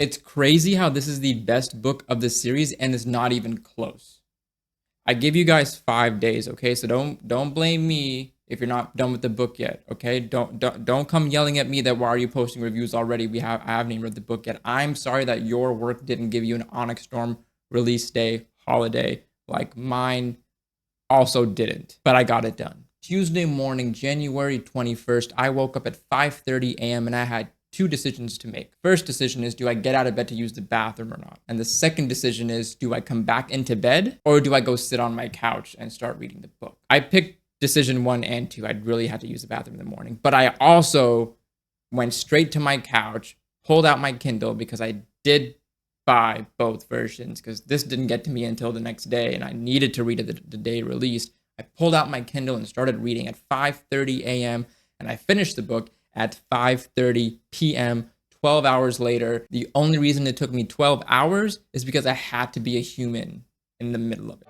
It's crazy how this is the best book of the series and it's not even close. I give you guys 5 days, okay? So don't blame me if you're not done with the book yet, okay? Don't come yelling at me that why are you posting reviews already? I haven't even read the book yet. I'm sorry that your work didn't give you an Onyx Storm release day holiday like mine also didn't, but I got it done. Tuesday morning, January 21st, I woke up at 5:30 a.m. and I had two decisions to make. First decision is, do I get out of bed to use the bathroom or not? And the second decision is, do I come back into bed or do I go sit on my couch and start reading the book? I picked decision 1 and 2. I really had to use the bathroom in the morning, but I also went straight to my couch, pulled out my Kindle because I did buy both versions because this didn't get to me until the next day and I needed to read it the day released. I pulled out my Kindle and started reading at 5:30 a.m. and I finished the book at 5:30 p.m. 12 hours later. The only reason it took me 12 hours is because I had to be a human in the middle of it.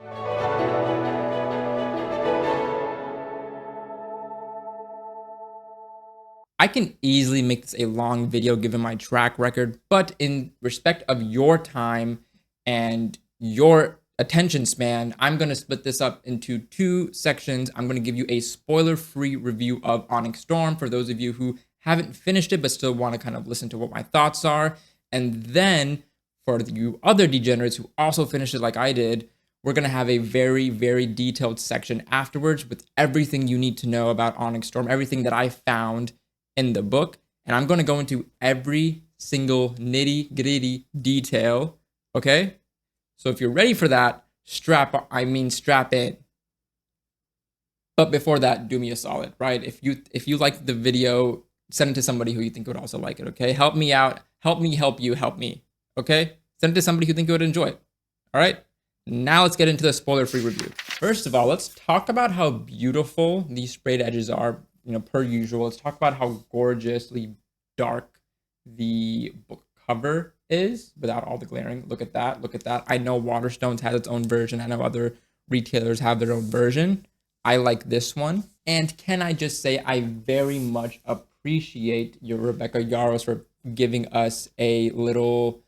I can easily make this a long video given my track record, but in respect of your time and your attention span, I'm going to split this up into 2 sections. I'm going to give you a spoiler-free review of Onyx Storm for those of you who haven't finished it but still want to kind of listen to what my thoughts are. And then for you other degenerates who also finished it like I did, we're going to have a very, very detailed section afterwards with everything you need to know about Onyx Storm, everything that I found in the book, and I'm going to go into every single nitty-gritty detail, okay? So if you're ready for that, strap in. But before that, do me a solid, right? If you like the video, send it to somebody who you think would also like it, okay? Help me out. Help me help you help me, okay? Send it to somebody who think would enjoy it, all right? Now let's get into the spoiler-free review. First of all, let's talk about how beautiful these sprayed edges are. You know, per usual, let's talk about how gorgeously dark the book cover is without all the glaring. Look at that. Look at that. I know Waterstones has its own version. I know other retailers have their own version. I like this one. And can I just say, I very much appreciate your Rebecca Yarros for giving us a little,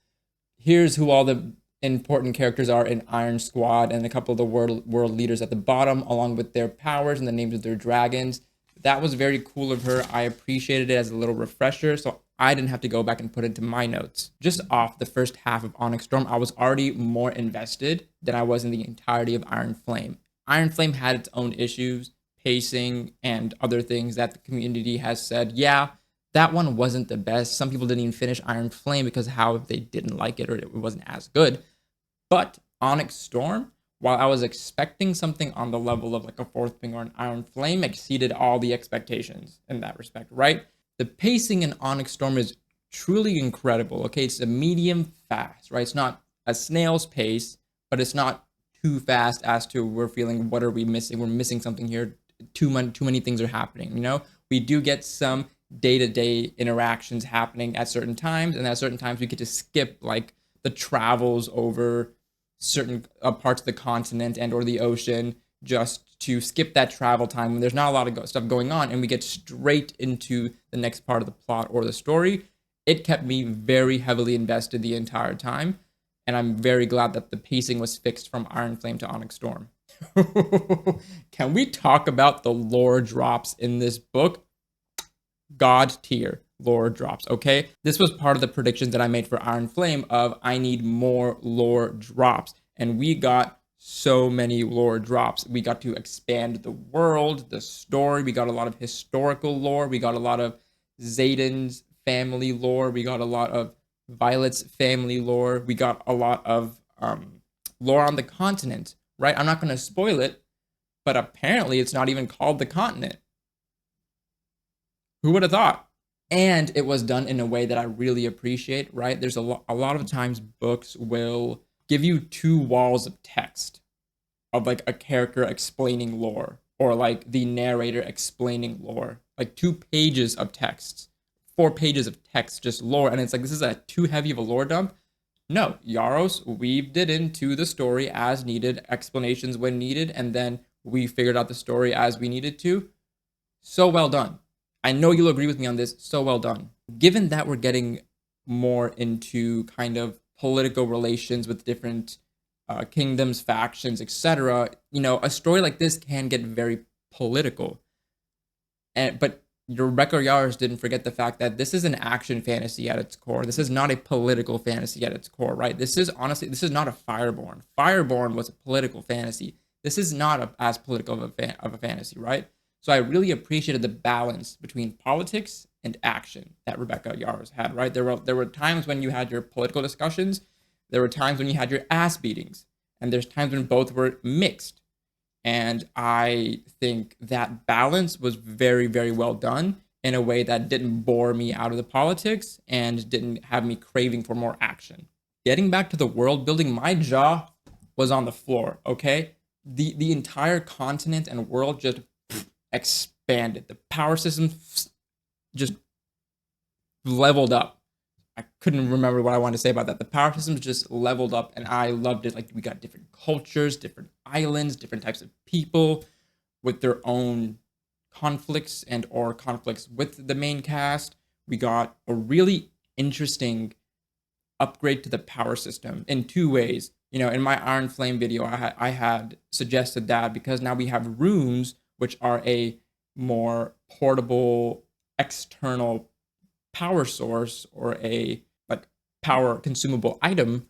here's who all the important characters are in Iron Squad and a couple of the world leaders at the bottom, along with their powers and the names of their dragons. That was very cool of her. I appreciated it as a little refresher, so I didn't have to go back and put it into my notes. Just off the first half of Onyx Storm, I was already more invested than I was in the entirety of Iron Flame. Iron Flame had its own issues, pacing, and other things that the community has said, yeah, that one wasn't the best. Some people didn't even finish Iron Flame because of how they didn't like it or it wasn't as good. But Onyx Storm, while I was expecting something on the level of like a Fourth Wing or an Iron Flame, exceeded all the expectations in that respect, right? The pacing in Onyx Storm is truly incredible, okay? It's a medium fast, right? It's not a snail's pace, but it's not too fast as to we're feeling, what are we missing? We're missing something here. Too many things are happening, you know? We do get some day-to-day interactions happening at certain times, and at certain times we get to skip like the travels over certain parts of the continent and or the ocean just to skip that travel time when there's not a lot of stuff going on and we get straight into the next part of the plot or the story. It kept me very heavily invested the entire time, and I'm very glad that the pacing was fixed from Iron Flame to Onyx Storm. Can we talk about the lore drops in this book? God tier lore drops, okay? This was part of the predictions that I made for Iron Flame of I need more lore drops, and we got so many lore drops. We got to expand the world, the story, we got a lot of historical lore, we got a lot of Xaden's family lore, we got a lot of Violet's family lore, we got a lot of lore on the continent, right? I'm not going to spoil it, but apparently it's not even called the continent. Who would have thought? And it was done in a way that I really appreciate, right? There's a lot of times books will give you 2 walls of text of like a character explaining lore or like the narrator explaining lore, like 2 pages of text, 4 pages of text, just lore. And it's like, this is too heavy of a lore dump. No, Yarros weaved it into the story as needed, explanations when needed, and then we figured out the story as we needed to. So well done. I know you'll agree with me on this. So well done. Given that we're getting more into kind of political relations with different kingdoms, factions, etc., you know, a story like this can get very political. But Rebecca Yarros didn't forget the fact that this is an action fantasy at its core. This is not a political fantasy at its core, right? This is honestly, this is not a Fireborn. Fireborn was a political fantasy. This is not as political of a fantasy, right? So I really appreciated the balance between politics and action that Rebecca Yarros had, right? There were times when you had your political discussions, there were times when you had your ass beatings, and there's times when both were mixed. And I think that balance was very, very well done in a way that didn't bore me out of the politics and didn't have me craving for more action. Getting back to the world building, my jaw was on the floor, okay? The entire continent and world just expanded. The power system just leveled up. I couldn't remember what I wanted to say about that. The power systems just leveled up and I loved it. Like, we got different cultures, different islands, different types of people with their own conflicts and or conflicts with the main cast. We got a really interesting upgrade to the power system in two ways. You know, in my Iron Flame video, I had suggested that because now we have runes, which are a more portable external power source or a like power consumable item,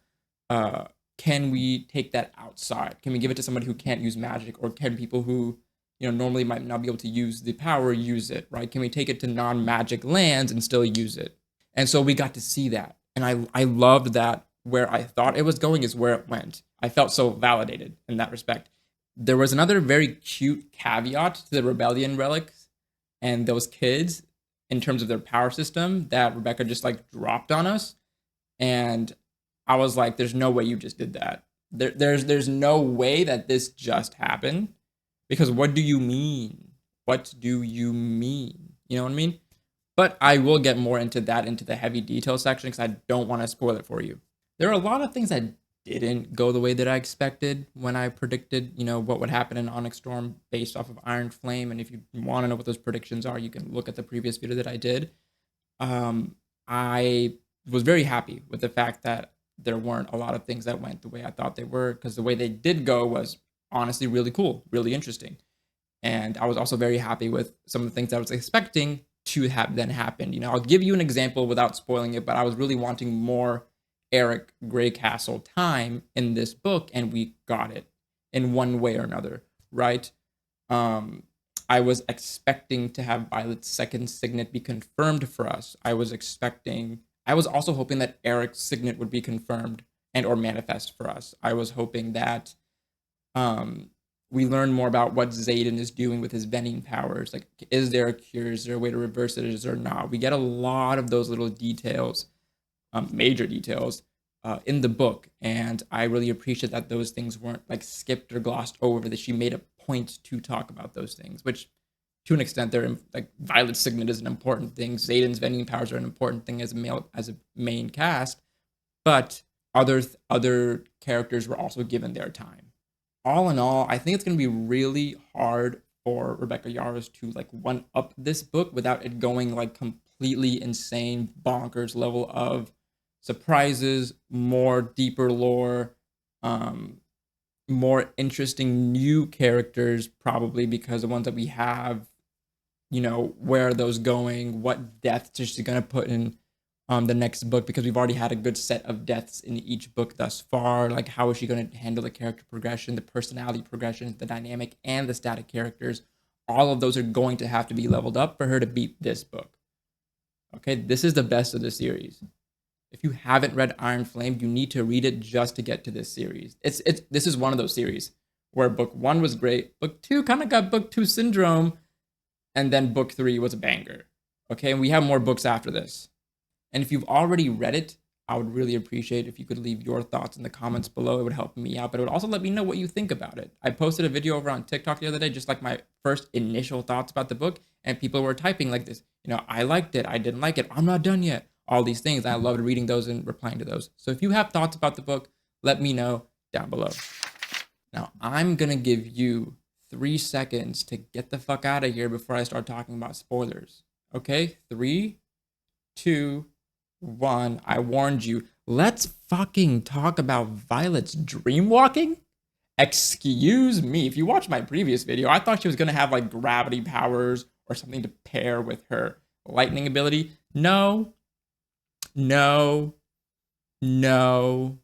can we take that outside? Can we give it to somebody who can't use magic, or can people who, you know, normally might not be able to use the power use it, right? Can we take it to non-magic lands and still use it? And so we got to see that, and I loved that. Where I thought it was going is where it went. I felt so validated in that respect. There was another very cute caveat to the Rebellion relics and those kids in terms of their power system that Rebecca just like dropped on us. And I was like, there's no way you just did that. There's no way that this just happened. Because what do you mean? What do you mean? You know what I mean? But I will get more into that, into the heavy detail section, because I don't want to spoil it for you. There are a lot of things that didn't go the way that I expected when I predicted, you know, what would happen in Onyx Storm based off of Iron Flame. And if you want to know what those predictions are, you can look at the previous video that I did. I was very happy with the fact that there weren't a lot of things that went the way I thought they were, because the way they did go was honestly really cool, really interesting. And I was also very happy with some of the things I was expecting to have then happened. You know, I'll give you an example without spoiling it, but I was really wanting more Aaric Graycastle time in this book, and we got it in one way or another, right? I was expecting to have Violet's second signet be confirmed for us. I was also hoping that Aaric's signet would be confirmed and or manifest for us. I was hoping that we learn more about what Xaden is doing with his vending powers. Like, is there a cure? Is there a way to reverse it? Is there not? We get a lot of those little details, major details, in the book, and I really appreciate that those things weren't like skipped or glossed over. That she made a point to talk about those things, which, to an extent, they're like Violet's signet is an important thing. Xaden's vending powers are an important thing as a main cast, but other characters were also given their time. All in all, I think it's going to be really hard for Rebecca Yarros to like one up this book without it going like completely insane, bonkers level of surprises, more deeper lore, more interesting new characters, probably, because the ones that we have, you know, where are those going? What deaths is she going to put in the next book? Because we've already had a good set of deaths in each book thus far. Like, how is she going to handle the character progression, the personality progression, the dynamic, and the static characters? All of those are going to have to be leveled up for her to beat this book. Okay, this is the best of the series. If you haven't read Iron Flame, you need to read it just to get to this series. This is one of those series where book 1 was great, book 2 kind of got book 2 syndrome, and then book 3 was a banger. Okay, and we have more books after this. And if you've already read it, I would really appreciate if you could leave your thoughts in the comments below. It would help me out, but it would also let me know what you think about it. I posted a video over on TikTok the other day, just like my first initial thoughts about the book, and people were typing like this, you know, I liked it, I didn't like it, I'm not done yet. All these things. I loved reading those and replying to those. So if you have thoughts about the book, let me know down below. Now, I'm going to give you 3 seconds to get the fuck out of here before I start talking about spoilers. Okay? 3, 2, one, I warned you. Let's fucking talk about Violet's dream walking. Excuse me. If you watch my previous video, I thought she was gonna have like gravity powers or something to pair with her lightning ability. No, no, no.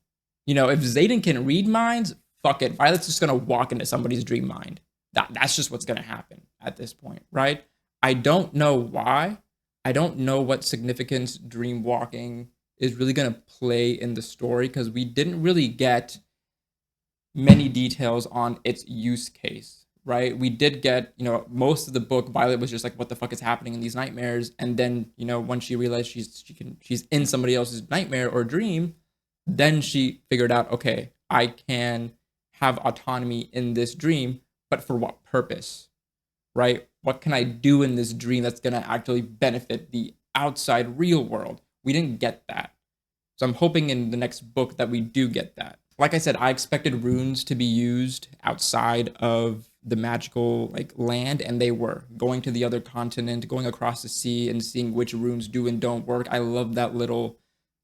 You know, if Xaden can read minds, fuck it. Violet's just gonna walk into somebody's dream mind. That's just what's gonna happen at this point, right? I don't know why. I don't know what significance dream walking is really gonna play in the story because we didn't really get many details on its use case, right? We did get, you know, most of the book, Violet was just like, what the fuck is happening in these nightmares? And then, you know, once she realized she's in somebody else's nightmare or dream, then she figured out, okay, I can have autonomy in this dream, but for what purpose, right? What can I do in this dream that's gonna actually benefit the outside real world? We didn't get that. So I'm hoping in the next book that we do get that. Like I said, I expected runes to be used outside of the magical like land, and they were. Going to the other continent, going across the sea and seeing which runes do and don't work. I love that little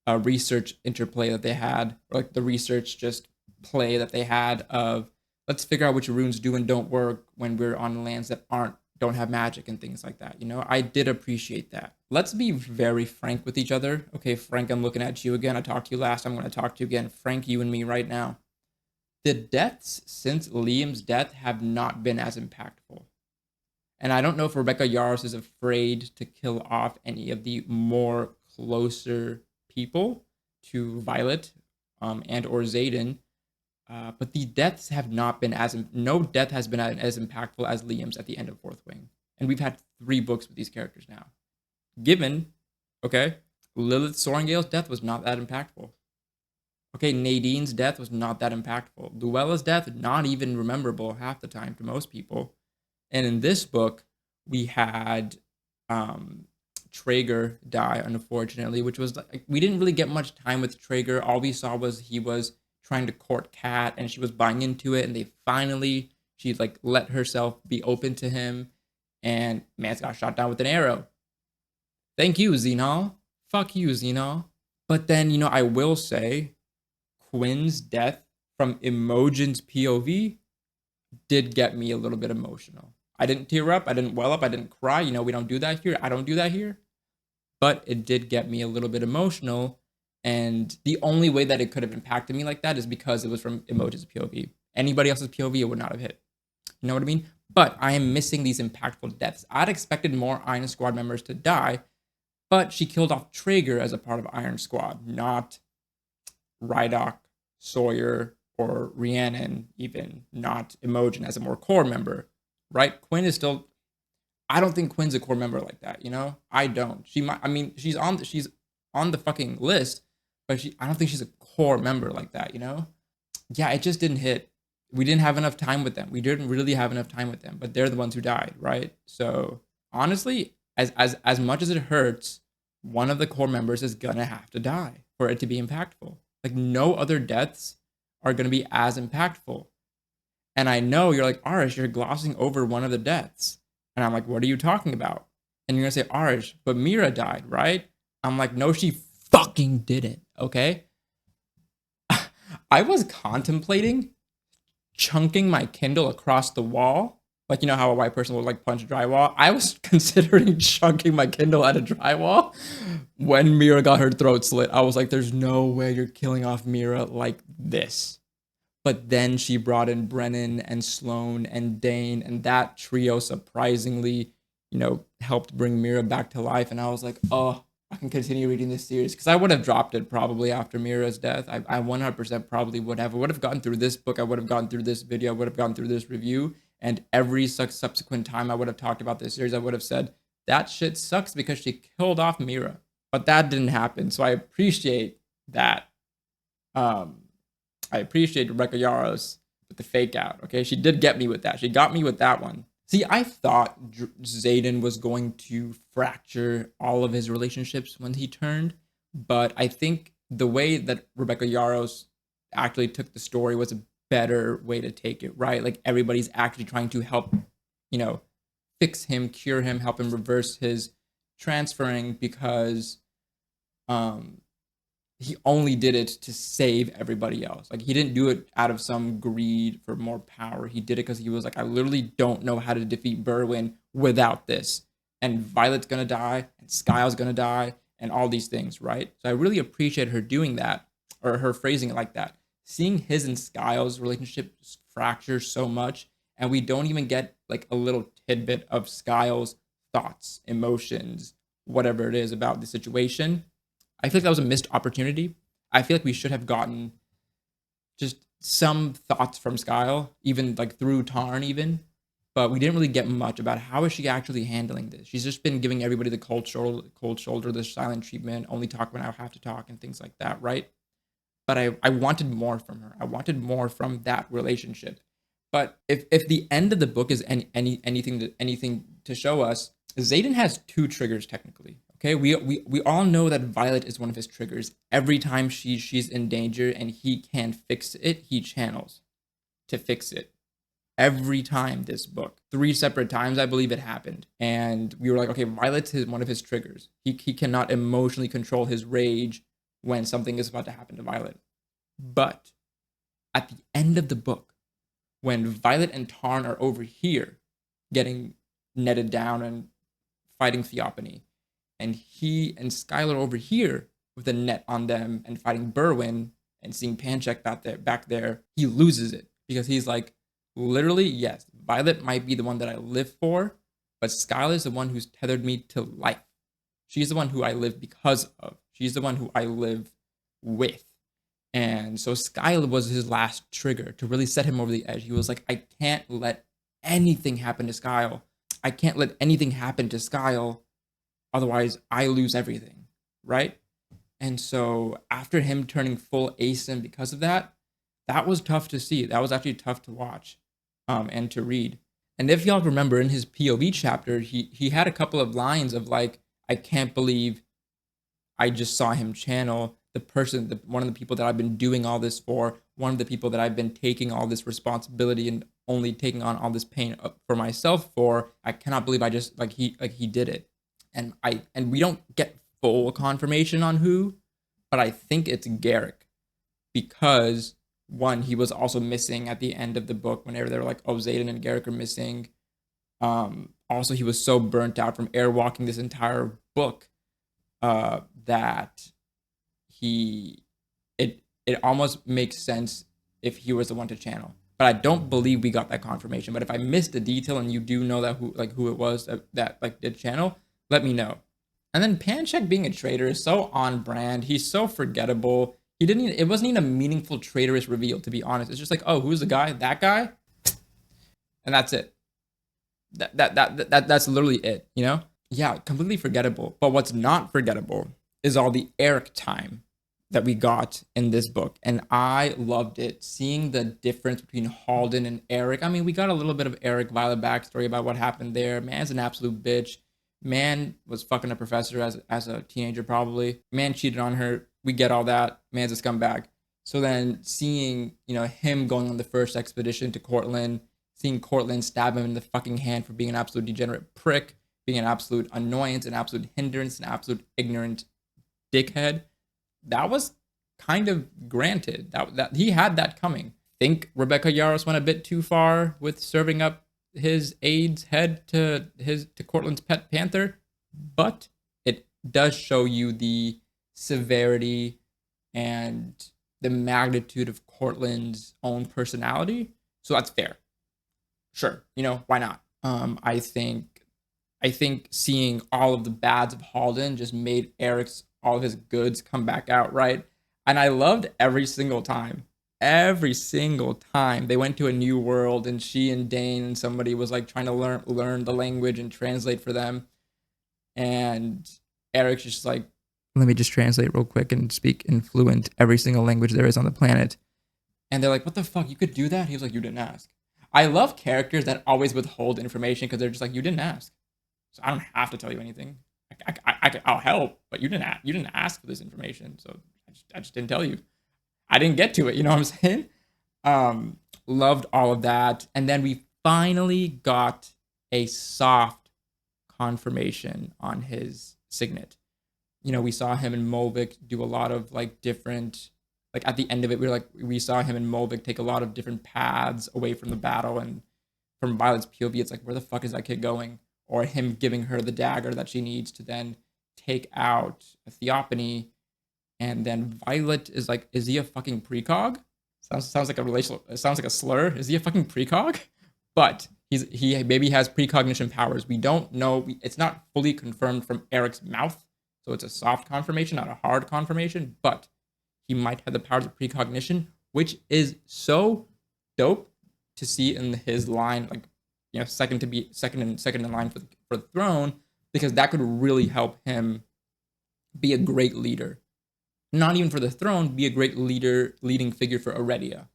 research interplay that they had, or like the research just play that they had of let's figure out which runes do and don't work when we're on lands that don't have magic and things like that. You know, I did appreciate that. Let's be very frank with each other. Okay, Frank, I'm looking at you again. I talked to you last. I'm going to talk to you again. Frank, you and me right now. The deaths since Liam's death have not been as impactful. And I don't know if Rebecca Yarros is afraid to kill off any of the more closer people to Violet and or Xaden. But the deaths have not been no death has been as impactful as Liam's at the end of Fourth Wing. And we've had 3 books with these characters now. Given, okay, Lilith Sorrengail's death was not that impactful. Okay, Nadine's death was not that impactful. Luella's death, not even rememberable half the time to most people. And in this book, we had Traeger die, unfortunately, which was like, we didn't really get much time with Traeger. All we saw was he was trying to court Kat, and she was buying into it, and she like let herself be open to him, and Mance got shot down with an arrow. Thank you, Xenol. Fuck you, Xenol. But then, you know, I will say, Quinn's death from Imogen's POV did get me a little bit emotional. I didn't tear up, I didn't well up, I didn't cry. You know, we don't do that here. I don't do that here. But it did get me a little bit emotional. And the only way that it could have impacted me like that is because it was from Imogen's POV. Anybody else's POV, it would not have hit. You know what I mean? But I am missing these impactful deaths. I'd expected more Iron Squad members to die, but she killed off Traeger as a part of Iron Squad, not RIDOC, Sawyer, or Rhiannon, even not Imogen as a more core member, right? Quinn is still, I don't think Quinn's a core member like that, you know? I don't. She might, I mean, she's on the fucking list, but I don't think she's a core member like that, you know? Yeah, it just didn't hit. We didn't have enough time with them. We didn't really have enough time with them, but they're the ones who died, right? So honestly, as much as it hurts, one of the core members is gonna have to die for it to be impactful. Like no other deaths are gonna be as impactful. And I know you're like, Arish, you're glossing over one of the deaths. And I'm like, what are you talking about? And you're gonna say, Arish, but Mira died, right? I'm like, no, she fucking didn't, okay? I was contemplating chunking my Kindle across the wall. Like, you know how a white person would like punch drywall? I was considering chunking my Kindle at a drywall when Mira got her throat slit. I was like, there's no way you're killing off Mira like this. But then she brought in Brennan and Sloane and Dane, and that trio surprisingly, you know, helped bring Mira back to life. And I was like, oh, I can continue reading this series, because I would have dropped it probably after Mira's death. I 100% probably would have. I would have gotten through this book. I would have gotten through this video. I would have gotten through this review. And every subsequent time I would have talked about this series, I would have said, that shit sucks because she killed off Mira. But that didn't happen. So I appreciate that. I appreciate Rebecca Yarros with the fake out. Okay, she did get me with that. She got me with that one. See, I thought Xaden was going to fracture all of his relationships when he turned, but I think the way that Rebecca Yarros actually took the story was a better way to take it, right? Like everybody's actually trying to help, you know, fix him, cure him, help him reverse his transferring, because um, he only did it to save everybody else. Like, he didn't do it out of some greed for more power. He did it because he was like, I literally don't know how to defeat Berwyn without this. And Violet's gonna die, and Skyle's gonna die, and all these things, right? So I really appreciate her doing that, or her phrasing it like that. Seeing his and Skyle's relationship fracture so much, and we don't even get like a little tidbit of Skyle's thoughts, emotions, whatever it is about the situation. I feel like that was a missed opportunity. I feel like we should have gotten just some thoughts from Skyle, even like through Tarn, even. But we didn't really get much about how is she actually handling this. She's just been giving everybody the cold shoulder, the silent treatment, only talk when I have to talk, and things like that, right? But I wanted more from her. I wanted more from that relationship. But if the end of the book is anything to show us, Xaden has two triggers technically. Okay, we all know that Violet is one of his triggers. Every time she's in danger and he can't fix it, he channels to fix it. Every time this book, 3 separate times, I believe it happened. And we were like, okay, Violet's one of his triggers. He cannot emotionally control his rage when something is about to happen to Violet. But at the end of the book, when Violet and Tarn are over here getting netted down and fighting THEOPANIE, and he and Skylar over here with a net on them and fighting Berwyn and seeing Pancheck back there, he loses it because he's like, literally, yes, Violet might be the one that I live for, but Skylar is the one who's tethered me to life. She's the one who I live because of. She's the one who I live with. And so Skylar was his last trigger to really set him over the edge. He was like, I can't let anything happen to Skyle. I can't let anything happen to Skyle. Otherwise, I lose everything, right? And so after him turning full ASIM because of that, that was tough to see. That was actually tough to watch and to read. And if y'all remember in his POV chapter, he had a couple of lines of like, I can't believe I just saw him channel the person, one of the people that I've been doing all this for, one of the people that I've been taking all this responsibility and only taking on all this pain for myself for. I cannot believe I just he did it. And we don't get full confirmation on who, but I think it's Garrick, because one, he was also missing at the end of the book whenever they were like, oh, Xaden and Garrick are missing. Also, he was so burnt out from airwalking this entire book that it almost makes sense if he was the one to channel. But I don't believe we got that confirmation. But if I missed a detail and you do know that who it was that did channel, let me know. And then Pancheck being a traitor is so on brand. He's so forgettable. It wasn't even a meaningful traitorous reveal, to be honest. It's just like, oh, who's the guy? That guy? And that's it. That's literally it, you know? Yeah, completely forgettable. But what's not forgettable is all the Aaric time that we got in this book. And I loved it, seeing the difference between Halden and Aaric. I mean, we got a little bit of Aaric Violet backstory about what happened there. Man's an absolute bitch. Man was fucking a professor as a teenager, probably. Man cheated on her. We get all that. Man's a scumbag. So then seeing, him going on the first expedition to Cortland, seeing Cortland stab him in the fucking hand for being an absolute degenerate prick, being an absolute annoyance, an absolute hindrance, an absolute ignorant dickhead, that was kind of granted. That he had that coming. Think Rebecca Yarros went a bit too far with serving up his aide's head to Cortland's pet panther, but it does show you the severity and the magnitude of Cortland's own personality. So that's fair. Sure, why not? I think seeing all of the bads of Halden just made all of his goods come back out, right? And I loved every single time they went to a new world and she and Dane and somebody was like trying to learn the language and translate for them. And Aaric's just like, let me just translate real quick and speak in fluent every single language there is on the planet. And they're like, what the fuck? You could do that? He was like, you didn't ask. I love characters that always withhold information because they're just like, you didn't ask. So I don't have to tell you anything. I'll help, but you didn't ask for this information. So I just didn't tell you. I didn't get to it. You know what I'm saying? Loved all of that. And then we finally got a soft confirmation on his signet. you know, we saw him and Molvik do a lot of like different, like at the end of it, we saw him and Molvik take a lot of different paths away from the battle, and from Violet's POV, it's like, where the fuck is that kid going? Or him giving her the dagger that she needs to then take out THEOPANIE, and then Violet is like, is he a fucking precog? Sounds like a relational. It sounds like a slur. Is he a fucking precog? But he maybe has precognition powers. We don't know. It's not fully confirmed from Aaric's mouth, so it's a soft confirmation, not a hard confirmation. But he might have the powers of precognition, which is so dope to see in his line, like, you know, second in line for the throne, because that could really help him be a great leader. Not even for the throne, be a great leading figure for Aridia,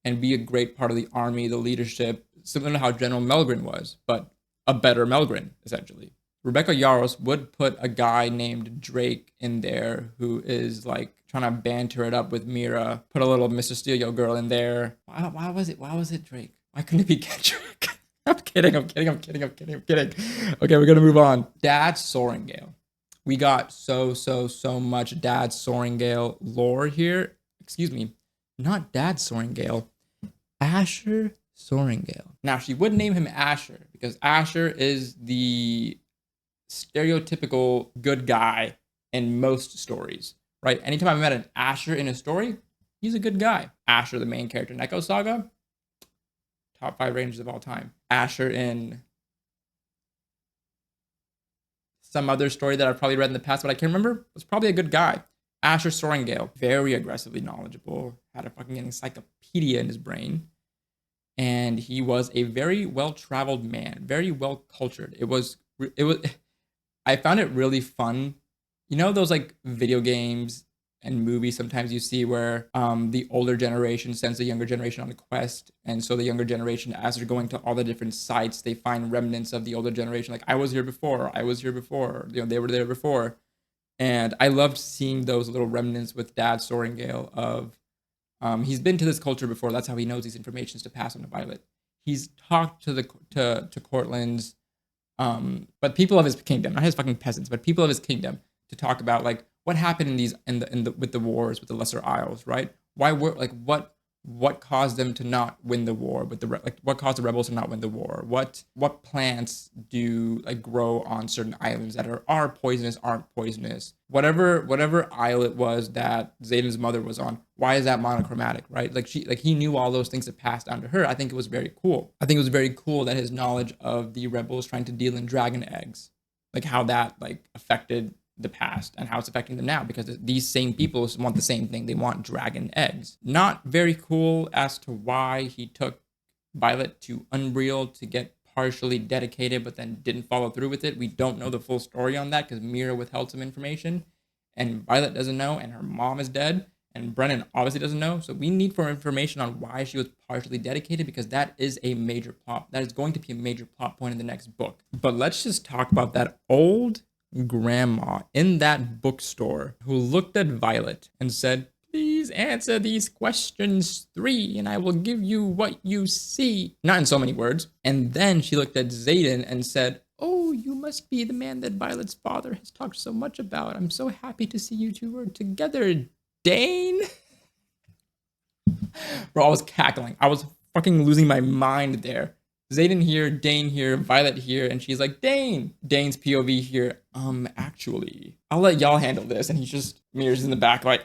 and be a great part of the army, the leadership, similar to how General Melgren was, but a better Melgren, essentially. Rebecca Yarros would put a guy named Drake in there who is like trying to banter it up with Mira. Put a little Mr. Steelio girl in there. Why was it Drake? Why couldn't it be Kendrick? I'm kidding. Okay, we're gonna move on. Dad Sorrengail. We got so much Dad Sorrengail lore here. Excuse me, not Dad Sorrengail. Asher Sorrengail. Now, she would name him Asher because Asher is the stereotypical good guy in most stories, right? Anytime I met an Asher in a story, he's a good guy. Asher, the main character in Echo Saga, top 5 rangers of all time. Asher in some other story that I've probably read in the past, but I can't remember, was probably a good guy. Asher Sorrengail, very aggressively knowledgeable, had a fucking encyclopedia in his brain, and he was a very well-traveled man, very well-cultured. It was, I found it really fun. You know those like video games and movies sometimes you see where the older generation sends the younger generation on a quest, and so the younger generation, as they're going to all the different sites, they find remnants of the older generation, like I was here before, you know, they were there before. And I loved seeing those little remnants with Dad Sorrengail of he's been to this culture before, that's how he knows these informations to pass on to Violet. He's talked to Cortland's but people of his kingdom, not his fucking peasants, but people of his kingdom, to talk about like what happened in these with the wars with the Lesser Isles, right? Why were like what caused them to not win the war with what caused the rebels to not win the war? What plants do like grow on certain islands that are poisonous, aren't poisonous? Whatever isle it was that Xaden's mother was on, why is that monochromatic, right? Like he knew all those things that passed down to her. I think it was very cool. I think it was very cool that his knowledge of the rebels trying to deal in dragon eggs, like how that like affected the past and how it's affecting them now, because these same people want the same thing. They want dragon eggs. Not very cool as to why he took Violet to Unreal to get partially dedicated, but then didn't follow through with it. We don't know the full story on that because Mira withheld some information, and Violet doesn't know, and her mom is dead, and Brennan obviously doesn't know. So we need more information on why she was partially dedicated, because that is a major plot. That is going to be a major plot point in the next book. But let's just talk about that old grandma in that bookstore who looked at Violet and said, "Please answer these questions 3 and I will give you what you see." Not in so many words. And then she looked at Xaden and said, "Oh, you must be the man that Violet's father has talked so much about. I'm so happy to see you two are together, Dane." Bro, I was cackling. I was fucking losing my mind there. Xaden here, Dane here, Violet here, and she's like, Dane. Dane's POV here. Actually, I'll let y'all handle this. And he's just Mira's in the back, like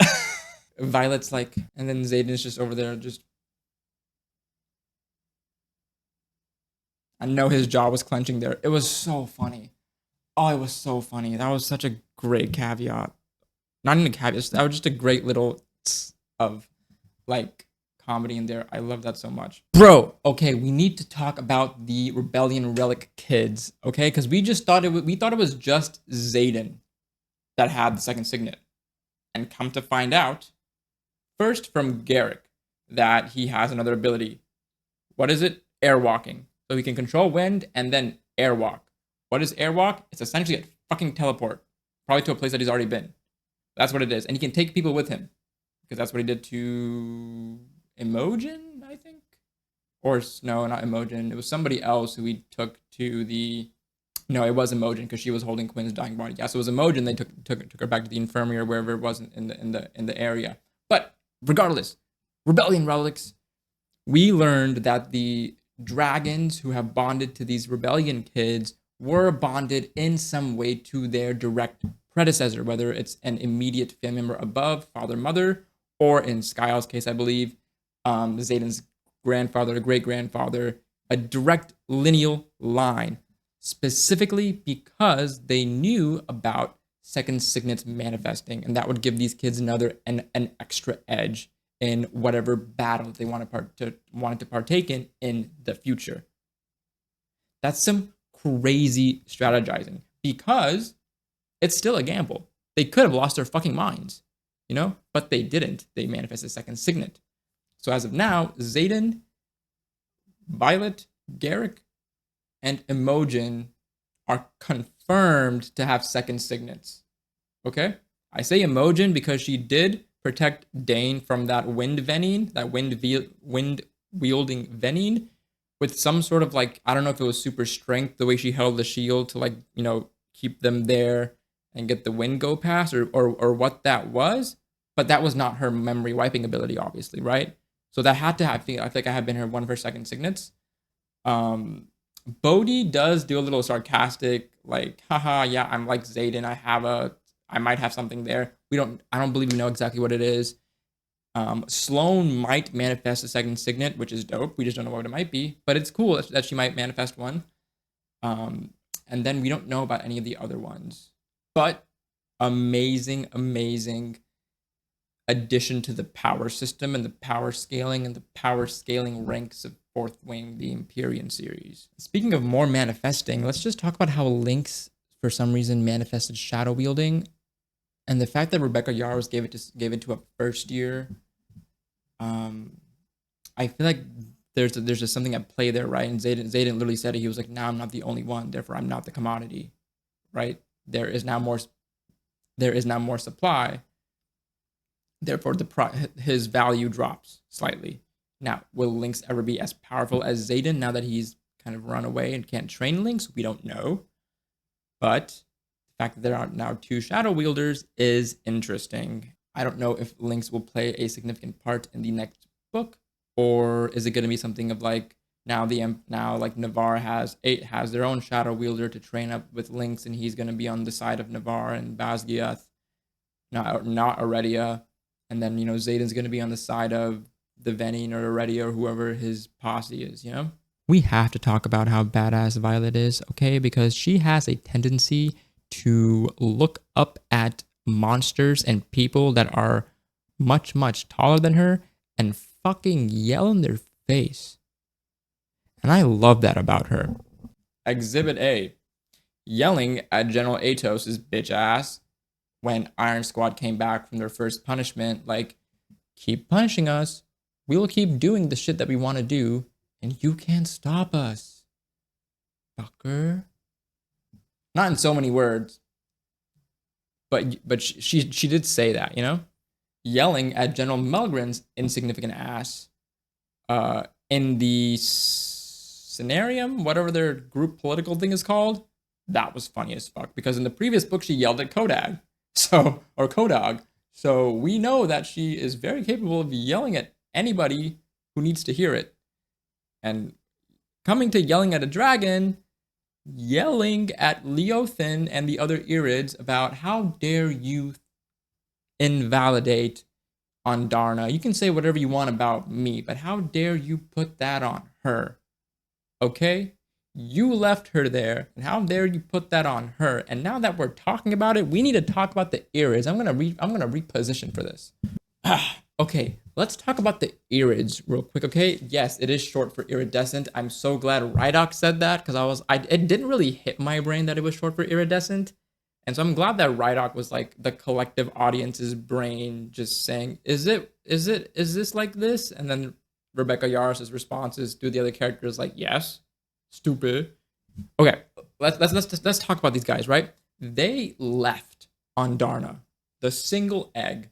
Violet's like, and then Xaden is just over there, just. I know his jaw was clenching there. It was so funny. Oh, it was so funny. That was such a great caveat. Not even a caveat, that was just a great little of like comedy in there. I love that so much. Bro, okay, we need to talk about the Rebellion Relic kids, okay? Because we thought it was just Xaden that had the second signet. And come to find out, first from Garrick, that he has another ability. What is it? Airwalking. So he can control wind and then airwalk. What is airwalk? It's essentially a fucking teleport. Probably to a place that he's already been. That's what it is. And he can take people with him. Because that's what he did to Imogen, I think? Or no, not Imogen. It was somebody else who he took to the No, it was Imogen because she was holding Quinn's dying body. Yes, it was Imogen. They took her back to the infirmary or wherever it was in the area. But regardless, rebellion relics. We learned that the dragons who have bonded to these rebellion kids were bonded in some way to their direct predecessor, whether it's an immediate family member above, father, mother, or in Skyle's case, I believe, Xaden's grandfather, great grandfather, a direct lineal line, specifically because they knew about second signets manifesting, and that would give these kids an extra edge in whatever battle they wanted to partake in the future. That's some crazy strategizing because it's still a gamble. They could have lost their fucking minds, you know, but they didn't. They manifested second signet. So as of now, Xaden, Violet, Garrick, and Imogen are confirmed to have second signets. Okay? I say Imogen because she did protect Dane from that wind venin, that wind wielding venin, with some sort of like, I don't know if it was super strength, the way she held the shield to like, you know, keep them there and get the wind go past or what that was. But that was not her memory wiping ability, obviously, right? So that had to have, I feel like I have been her one of her second signets. Bodhi does do a little sarcastic, like, haha, yeah, I'm like Xaden. I might have something there. I don't believe we know exactly what it is. Sloane might manifest a second signet, which is dope. We just don't know what it might be, but it's cool that she might manifest one. And then we don't know about any of the other ones, but amazing addition to the power system and the power scaling ranks of Fourth Wing, the Empyrean series. Speaking of more manifesting, let's just talk about how Lynx, for some reason, manifested shadow wielding, and the fact that Rebecca Yarros gave it to a first year. I feel like there's just something at play there, right? And Xaden literally said it. He was like, "Now I'm not the only one, therefore I'm not the commodity." Right? There is now more supply. Therefore, his value drops slightly. Now, will Lynx ever be as powerful as Xaden now that he's kind of run away and can't train Lynx? We don't know. But the fact that there are now two shadow wielders is interesting. I don't know if Lynx will play a significant part in the next book, or is it going to be something of like now like Navarre has their own shadow wielder to train up with Lynx, and he's going to be on the side of Navarre and Basgiath, not Aurelia. And then, you know, Xaden's going to be on the side of the Venin or Aurelia or whoever his posse is, you know? We have to talk about how badass Violet is, okay? Because she has a tendency to look up at monsters and people that are much taller than her and fucking yell in their face. And I love that about her. Exhibit A. Yelling at General Atos' bitch ass when Iron Squad came back from their first punishment, like, keep punishing us, we will keep doing the shit that we want to do, and you can't stop us, fucker. Not in so many words, but she did say that, you know? Yelling at General Melgren's insignificant ass in the scenarium, whatever their group political thing is called, that was funny as fuck, because in the previous book, she yelled at Kodag. Or Kodog. So we know that she is very capable of yelling at anybody who needs to hear it. And coming to yelling at a dragon, yelling at Leothin and the other IRIDS about how dare you invalidate Ondarna. You can say whatever you want about me, but how dare you put that on her? Okay? You left her there, and how dare you put that on her? And now that we're talking about it, we need to talk about the IRIDS. I'm gonna reposition for this. Okay, let's talk about the IRIDS real quick. Okay, yes, it is short for iridescent. I'm so glad RIDOC said that because it didn't really hit my brain that it was short for iridescent, and so I'm glad that RIDOC was like the collective audience's brain, just saying, is this like this? And then Rebecca Yarros' responses to the other characters like, yes. Stupid. Okay, let's talk about these guys, right? They left Ondarna, the single egg,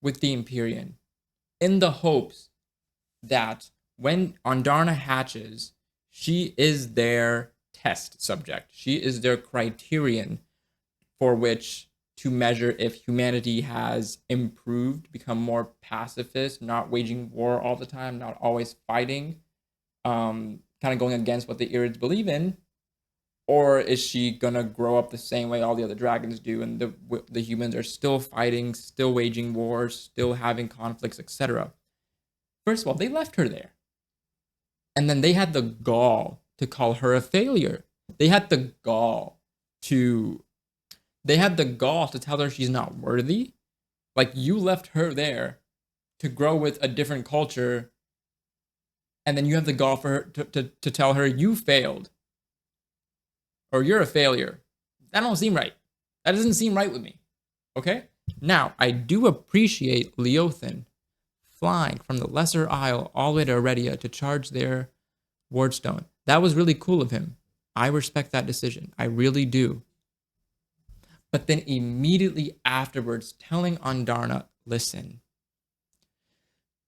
with the Empyrean, in the hopes that when Ondarna hatches, she is their test subject. She is their criterion for which to measure if humanity has improved, become more pacifist, not waging war all the time, not always fighting, kind of going against what the IRIDS believe in, or is she gonna grow up the same way all the other dragons do, and the humans are still fighting, still waging wars, still having conflicts, etc. First of all, they left her there, and then they had the gall to call her a failure. They had the gall to tell her she's not worthy. Like, you left her there to grow with a different culture, and then you have the gall for her to tell her you failed, or you're a failure. That don't seem right. That doesn't seem right with me. Okay? Now, I do appreciate Leothin flying from the Lesser Isle all the way to Aredia to charge their Wardstone. That was really cool of him. I respect that decision. I really do. But then immediately afterwards, telling Ondarna, listen,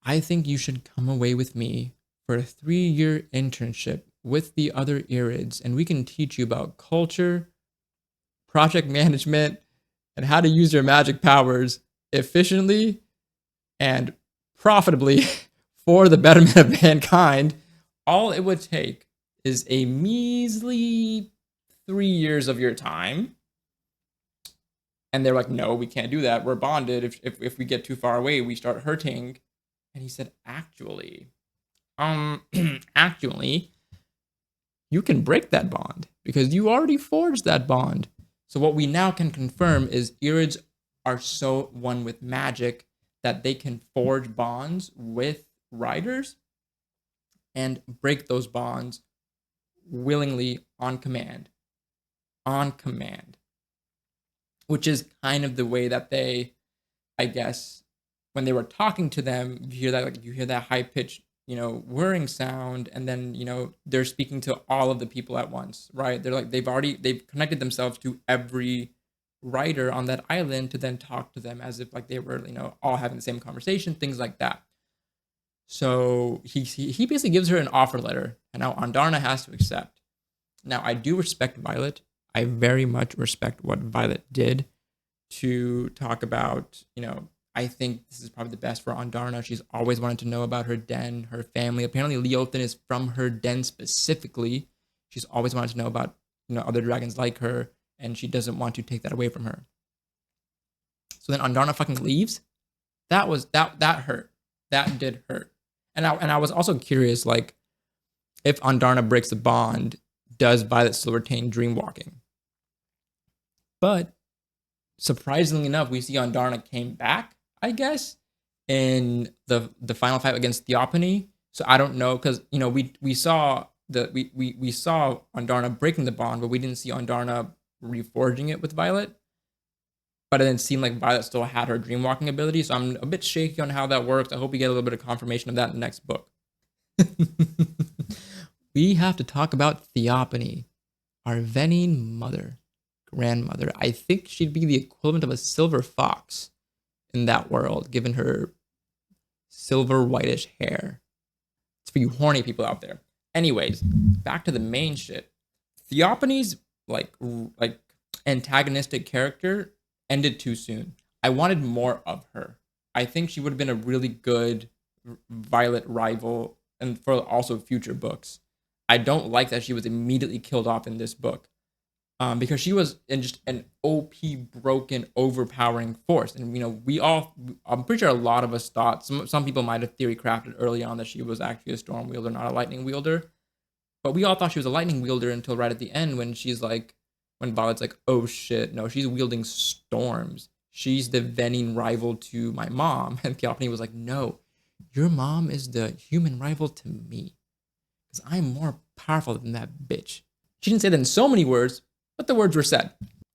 I think you should come away with me for a 3-year internship with the other IRIDS, and we can teach you about culture, project management, and how to use your magic powers efficiently and profitably for the betterment of mankind. All it would take is a measly 3 years of your time. And they're like, no, we can't do that. We're bonded. If we get too far away, we start hurting. And he said, actually, actually, you can break that bond because you already forged that bond. So what we now can confirm is IRIDS are so one with magic that they can forge bonds with riders and break those bonds willingly on command. On command. Which is kind of the way that they, I guess, when they were talking to them, you hear that high pitched, whirring sound, and then, they're speaking to all of the people at once, right? They're like, they've connected themselves to every rider on that island to then talk to them as if like they were, all having the same conversation, things like that. So he basically gives her an offer letter, and now Ondarna has to accept. Now, I do respect Violet. I very much respect what Violet did to talk about, I think this is probably the best for Ondarna. She's always wanted to know about her den, her family. Apparently, Leothin is from her den specifically. She's always wanted to know about, other dragons like her, and she doesn't want to take that away from her. So then Ondarna fucking leaves. That hurt. That did hurt. And I was also curious, like, if Ondarna breaks the bond, does Violet still retain dreamwalking? But surprisingly enough, we see Ondarna came back, I guess, in the final fight against THEOPANIE. So I don't know, because we saw Ondarna breaking the bond, but we didn't see Ondarna reforging it with Violet. But it didn't seem like Violet still had her dreamwalking ability, so I'm a bit shaky on how that works. I hope we get a little bit of confirmation of that in the next book. We have to talk about THEOPANIE, our Venine grandmother. I think she'd be the equivalent of a silver fox in that world, given her silver whitish hair. It's for you horny people out there. Anyways, back to the main shit. THEOPANIE's like antagonistic character ended too soon. I wanted more of her. I think she would have been a really good Violet rival, and for also future books. I don't like that she was immediately killed off in this book, because she was just an OP, broken, overpowering force. And I'm pretty sure a lot of us thought, some people might have theory crafted early on that she was actually a storm wielder, not a lightning wielder. But we all thought she was a lightning wielder until right at the end when Violet's like, oh shit, no, she's wielding storms. She's the Venine rival to my mom. And THEOPANIE was like, no, your mom is the human rival to me. I'm more powerful than that bitch. She didn't say that in so many words, but the words were said.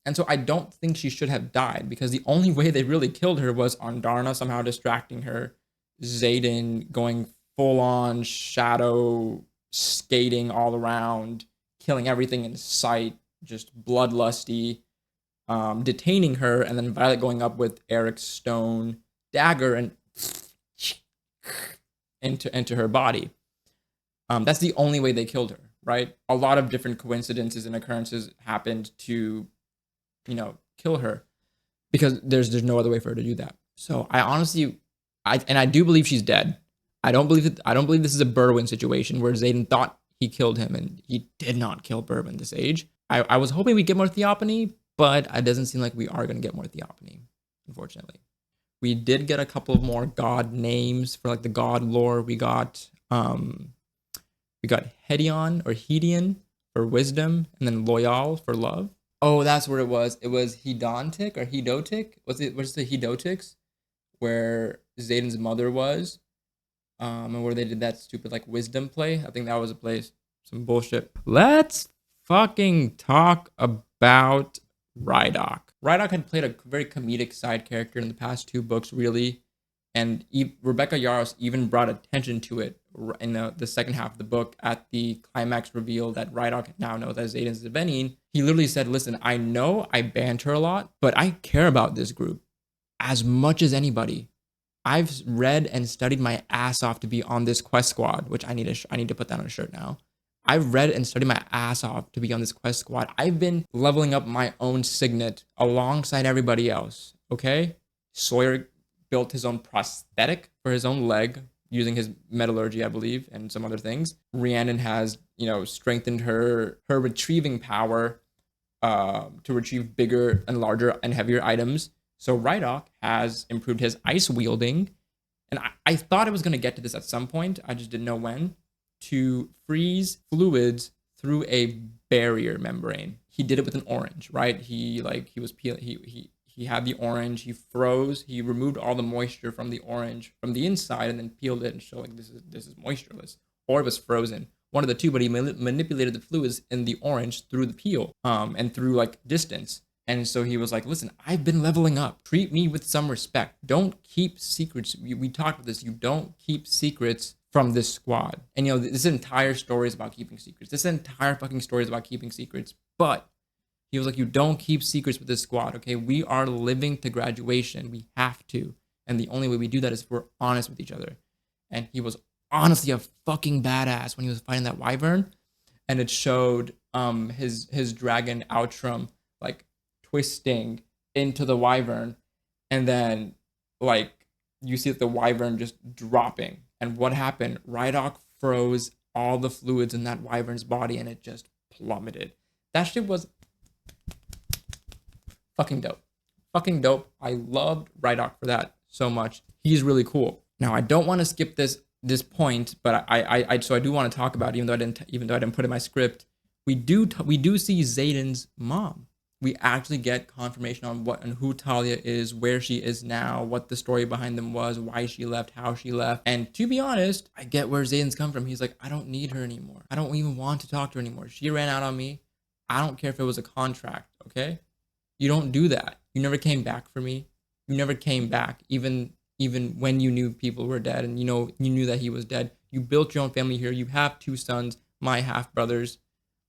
And so I don't think she should have died, because the only way they really killed her was Ondarna somehow distracting her, Xaden going full-on shadow skating all around, killing everything in sight, just bloodlusty, detaining her, and then Violet going up with Aaric's stone dagger and into her body. That's the only way they killed her. right? A lot of different coincidences and occurrences happened to, kill her, because there's no other way for her to do that. So I honestly, I do believe she's dead. I don't believe this is a Berwyn situation where Xaden thought he killed him and he did not kill Berwyn this age. I was hoping we'd get more Theopanie, but it doesn't seem like we are going to get more Theopanie, unfortunately. We did get a couple of more god names for like the god lore. We got Hedion or Hedion for wisdom, and then Loyal for love. Oh, that's where it was. It was Hedontic or Hedotic. Was the Hedotics where Xaden's mother was? And where they did that stupid like wisdom play. I think that was a place. Some bullshit. Let's fucking talk about RIDOC. RIDOC had played a very comedic side character in the past 2 books, really. And Rebecca Yarros even brought attention to it in the second half of the book at the climax reveal that RIDOC now knows as Xaden's Xaden. He literally said, listen, I know I banter a lot, but I care about this group as much as anybody. I've read and studied my ass off to be on this quest squad, which I need to put that on a shirt now. I've read and studied my ass off to be on this quest squad. I've been leveling up my own signet alongside everybody else, okay? Sawyer built his own prosthetic for his own leg using his metallurgy, I believe, and some other things. Rhiannon has, strengthened her retrieving power to retrieve bigger and larger and heavier items. So RIDOC has improved his ice wielding, and I thought I was going to get to this at some point, I just didn't know when, to freeze fluids through a barrier membrane. He did it with an orange, right? He had the orange, he froze, he removed all the moisture from the orange from the inside and then peeled it and showing this is moistureless, or it was frozen. One of the two, but he manipulated the fluids in the orange through the peel and through like distance. And so he was like, listen, I've been leveling up. Treat me with some respect. Don't keep secrets. We talked about this. You don't keep secrets from this squad. And, this entire story is about keeping secrets. This entire fucking story is about keeping secrets. But he was like, you don't keep secrets with this squad, okay? We are living to graduation. We have to. And the only way we do that is if we're honest with each other. And he was honestly a fucking badass when he was fighting that wyvern. And it showed his dragon Outram, like, twisting into the wyvern, and then like you see the wyvern just dropping. And what happened? RIDOC froze all the fluids in that wyvern's body and it just plummeted. That shit was fucking dope. Fucking dope. I loved RIDOC for that so much. He's really cool. Now I don't want to skip this point, but I do want to talk about it, even though I didn't put it in my script. We do see Xaden's mom. We actually get confirmation on what and who Talia is, where she is now, what the story behind them was, why she left, how she left. And to be honest, I get where Xaden's come from. He's like, I don't need her anymore. I don't even want to talk to her anymore. She ran out on me. I don't care if it was a contract, okay? You don't do that. You never came back for me. You never came back, even when you knew people were dead and you knew that he was dead. You built your own family here. You have 2 sons, my half brothers.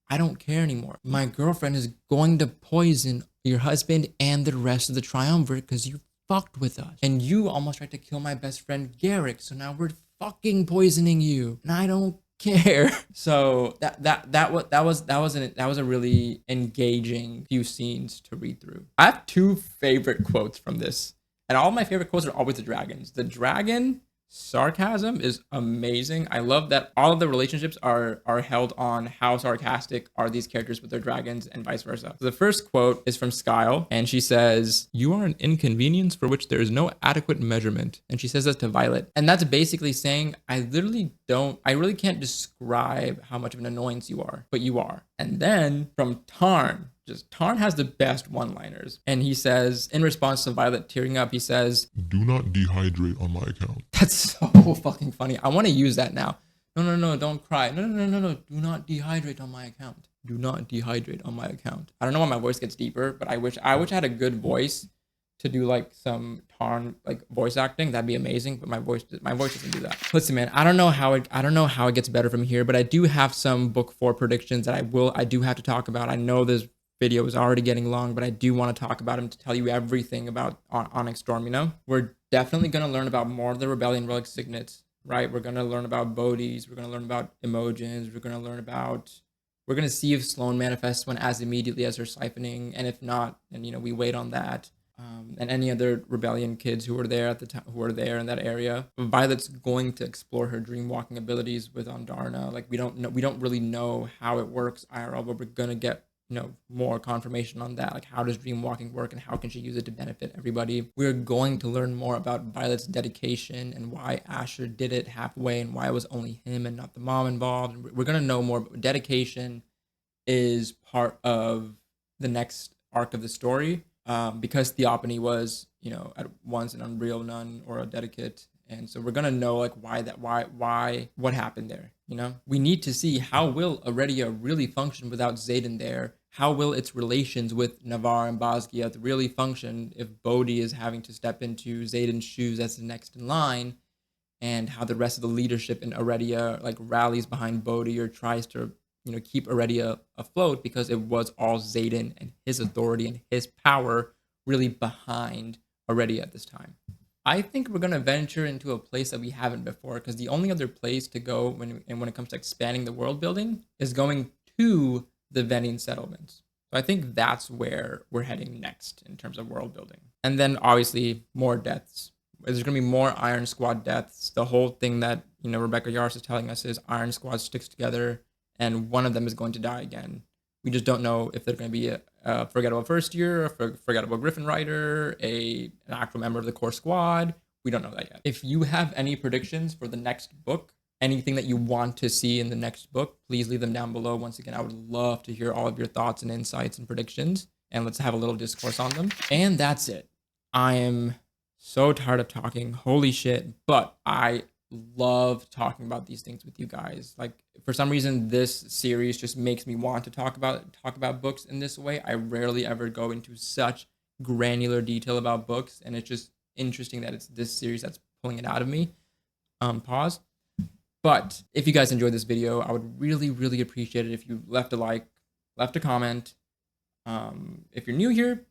I don't care anymore. My girlfriend is going to poison your husband and the rest of the triumvirate because you fucked with us. And you almost tried to kill my best friend Garrick. So now we're fucking poisoning you. And I don't care. So that was a really engaging few scenes to read through. I have 2 favorite quotes from this. And all my favorite quotes are always the dragons. The dragon sarcasm is amazing. I love that all of the relationships are held on how sarcastic are these characters with their dragons and vice versa. So the first quote is from Skyle, and she says, "You are an inconvenience for which there is no adequate measurement." And she says that to Violet. And that's basically saying, I really can't describe how much of an annoyance you are, but you are. And then from Tarn, Tarn has the best one-liners. And he says, in response to Violet tearing up, he says, "Do not dehydrate on my account." That's so fucking funny. I want to use that now. No, don't cry. No. Do not dehydrate on my account. Do not dehydrate on my account. I don't know why my voice gets deeper, but I wish I had a good voice to do like some Tarn like voice acting. That'd be amazing. But my voice doesn't do that. Listen, man, I don't know how it gets better from here, but I do have some book 4 predictions that I do have to talk about. I know this video is already getting long, but I do want to talk about him to tell you everything about Onyx Storm. We're definitely going to learn about more of the Rebellion Relic signets right? We're gonna learn about Bodhi's, we're gonna learn about Emojins, we're gonna see if Sloane manifests one as immediately as her siphoning, and if not, then we wait on that. And any other rebellion kids who were there at the time, who are there in that area. Violet's going to explore her dream walking abilities with Ondarna. Like we don't really know how it works IRL, but we're gonna get more confirmation on that. Like how does dream walking work and how can she use it to benefit everybody? We're going to learn more about Violet's dedication and why Asher did it halfway and why it was only him and not the mom involved. And we're gonna know more. Dedication is part of the next arc of the story, because Theopany was, at once an unreal nun or a dedicate. And so we're gonna know like why what happened there. We need to see how will Iridia really function without Xaden there. How will its relations with Navarre and Basgiath really function if Bodhi is having to step into Xaden's shoes as the next in line, and how the rest of the leadership in Iridia like rallies behind Bodhi or tries to keep Iridia afloat, because it was all Xaden and his authority and his power really behind Iridia at this time. I think we're going to venture into a place that we haven't before, because the only other place to go when it comes to expanding the world building is going to the Venin settlements. So I think that's where we're heading next in terms of world building. And then obviously more deaths. There's going to be more Iron Squad deaths. The whole thing that, Rebecca Yarros is telling us is Iron Squad sticks together and one of them is going to die again. We just don't know if they're going to be a forgettable first year, a forgettable Griffin Rider, an actual member of the core squad. We don't know that yet. If you have any predictions for the next book, anything that you want to see in the next book, please leave them down below. Once again, I would love to hear all of your thoughts and insights and predictions, and let's have a little discourse on them. And that's it. I am so tired of talking. Holy shit. But I love talking about these things with you guys. Like for some reason this series just makes me want to talk about books in this way. I rarely ever go into such granular detail about books, and it's just interesting that it's this series that's pulling it out of me. Pause. But if you guys enjoyed this video, I would really appreciate it if you left a like, left a comment. If you're new here,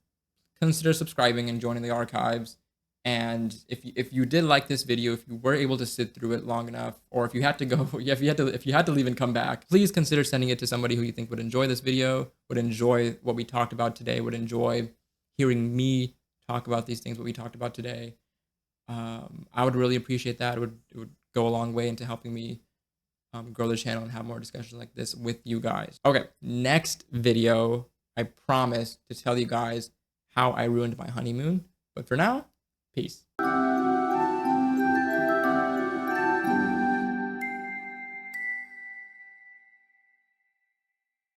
consider subscribing and joining the archives. And if you did like this video, if you were able to sit through it long enough, or if you had to go, if you had to leave and come back, please consider sending it to somebody who you think would enjoy this video, would enjoy what we talked about today, would enjoy hearing me talk about these things, what we talked about today. I would really appreciate that. It would go a long way into helping me grow the channel and have more discussions like this with you guys. Okay, next video, I promise to tell you guys how I ruined my honeymoon. But for now, peace.